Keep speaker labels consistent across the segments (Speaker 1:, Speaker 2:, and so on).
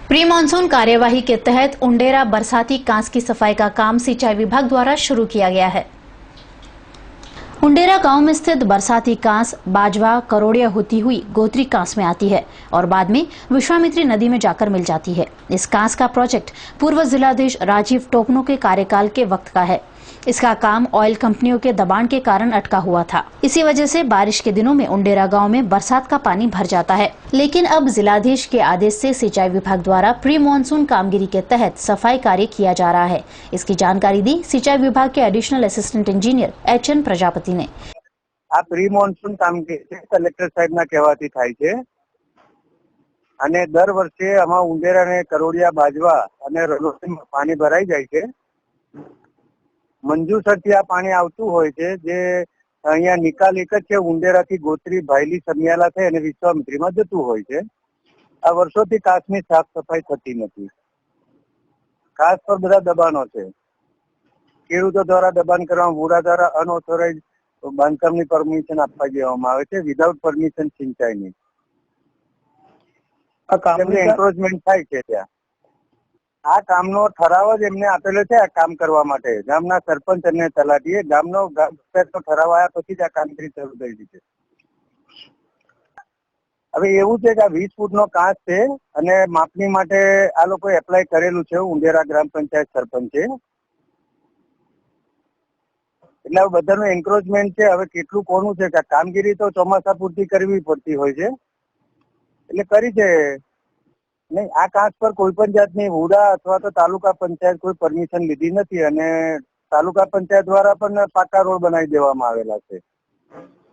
Speaker 1: Pre monsoon कार्यवाही के तहत उंडेरा बरसाती कांस की सफाई का काम सिंचाई विभाग द्वारा शुरू किया गया है। उंडेरा गांव में स्थित बरसाती कांस बाजवा करोड़िया होती हुई गोत्री कांस में आती है और बाद में विश्वामित्री नदी में जाकर मिल जाती है। इस कांस का प्रोजेक्ट पूर्व जिलाधीश राजीव टोपनो के कार्यकाल के वक्त का है। इसका काम ऑयल कंपनियों के दबाण के कारण अटका हुआ था। इसी वजह से बारिश के दिनों में उंडेरा गांव में बरसात का पानी भर जाता है, लेकिन अब जिलाधीश के आदेश से सिंचाई विभाग द्वारा प्री मानसून कामगिरी के तहत सफाई कार्य किया जा रहा है। इसकी जानकारी दी सिंचाई विभाग के additional assistant engineer H.N.. Prajapati ने।
Speaker 2: आ प्री मानसून कामगिरी कलेक्टर साहेबना कहेवाथी थाय छे અને દર વર્ષે આમાં ઉંડેરા ને કરોડિયા બાજવા અને રલોટીમાં પાણી ભરાઈ જાય છે। મંજુસરથી આ પાણી આવતું હોય છે, જે અહીંયા નિકાલ એક જ છે, ઉંડેરાથી ગોત્રી ભાયલી સમિયાલા થઈ અને વિશ્વામિત્રીમાં જતું હોય છે। આ વર્ષોથી કાચની સાફ સફાઈ થતી નથી। કાચ પર બધા દબાણો છે। ખેડૂતો દ્વારા દબાણ કરવામાં વુડા દ્વારા અનઓથોરાઇઝ બાંધકામની પરમિશન આપવા દેવામાં આવે છે, વિધાઉટ પરમિશન સિંચાઈની। આ કામની એન્ક્રોચમેન્ટ થાય છે ત્યાં। આ કામનો ઠરાવ જ એમને આપેલો છે આ કામ કરવા માટે। ગામના સરપંચ અને તલાટીએ ગામનો ઠરાવ આવ્યા પછી જ આ કામગીરી શરૂ કરી છે। હવે એવું છે કે આ 20 ફૂટનો કાચ છે અને માપણી માટે આ લોકોએ એપ્લાય કરેલું છે ઉંડેરા ગ્રામ પંચાયત સરપંચે। એટલે બધાનું એન્ક્રોચમેન્ટ છે। હવે કેટલું કોનું છે કે કામગીરી તો ચોમાસા પૂરતી કરવી પડતી હોય છે, એટલે કરી છે। नहीं, आ कांच पर कोई पण जातनी वुडा अथवा तो तालुका पंचायत कोई परमिशन लीधी नथी अने तालुका पंचायत द्वारा पण पाका रोड बनावी देवामां आवेला छे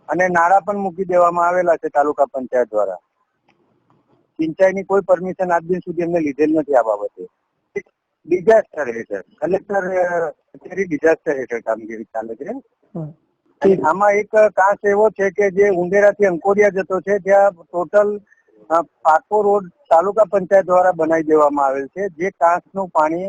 Speaker 2: अने नाळा पण मूकी देवामां आवेला छे तालुका पंचायत द्वारा। सिंचाईनी कोई परमिशन आज दिन सुधी अમને લીધેલ નથી આ બાબતે। ડિઝાસ્ટર હેઠળ કલેક્ટર કચેરી ડિઝાસ્ટર હેઠળ કામગીરી ચાલે છે। આમાં એક કાંસ એવો છે કે જે ઉંડેરાથી અંકોડિયા જતો છે, ત્યાં ટોટલ पाको रोड तालुका पंचायत द्वारा बनाई देवामां आवेल छे, जे कांसनुं पाणी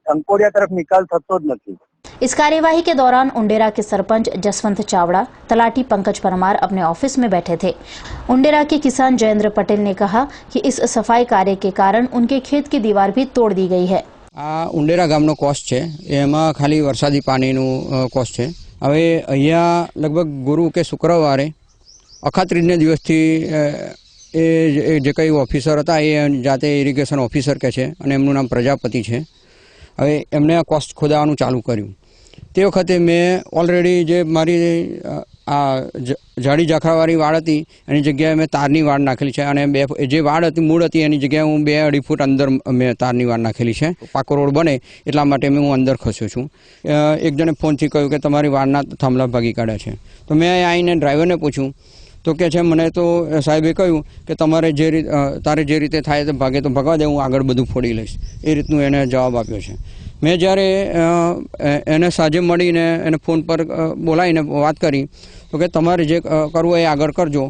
Speaker 2: अंकोडिया तरफ निकाल थतो ज नथी।
Speaker 1: इस कार्यवाही के दौरान उंडेरा के सरपंच जसवंत चावड़ा, तलाटी पंकज परमार अपने ऑफिस में बैठे थे। उंडेरा के किसान जयेंद्र पटेल ने कहा कि इस सफाई कार्य के कारण उनके खेत की दीवार भी तोड़ दी गई है।
Speaker 3: आ उंडेरा गामनो कोस्ट छे, एमां खाली वरसादी पाणीनुं कोस्ट छे। हवे अहींया लगभग गुरु के शुक्रवारे अखात्रीजने दिवसथी ए जे कई ऑफिसर था ए जाते इरिगेशन ऑफिसर के छे अने एमनुं नाम प्रजापति छे। हवे एमणे आ कोस्ट खोदावानुं चालू कर्युं। ते वखते मैं ऑलरेडी जे मारी आ जाड़ी जाखरावाળી વાડ હતી એની જગ્યાએ મેં તારની વાડ નાખેલી છે અને જે વાડ હતી મૂળ હતી એની જગ્યાએ હું 2-2.5 ફૂટ અંદર મેં તારની વાડ નાખેલી છે। પાકો રોડ બને એટલા માટે હું અંદર ખસ્યો છું। એક જણે ફોનથી કહ્યું કે તમારી વાડના થાંભલા ભાગી કાઢ્યા છે, તો મેં આવીને ડ્રાઈવરને પૂછ્યું तो क्या है मैंने तो साहेबे कहूँ कि तमारे तारे जे रीते थाय तो भागे तो भगवा दे, हूँ आगळ बधुं फोड़ी लईश, ए रीतनुं एने जवाब आप्यो छे। मैं ज्यारे एने साजे मळीने एने फोन पर बोलावीने वात करी तो कि तमारे जे करवुं ए आगळ करजो,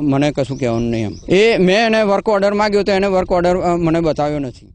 Speaker 3: मने कशुं कहेवानुं नहीं। एम ए मैं एने वर्क ऑर्डर मांग्यो तो एने वर्क ऑर्डर मने बताव्यो नथी।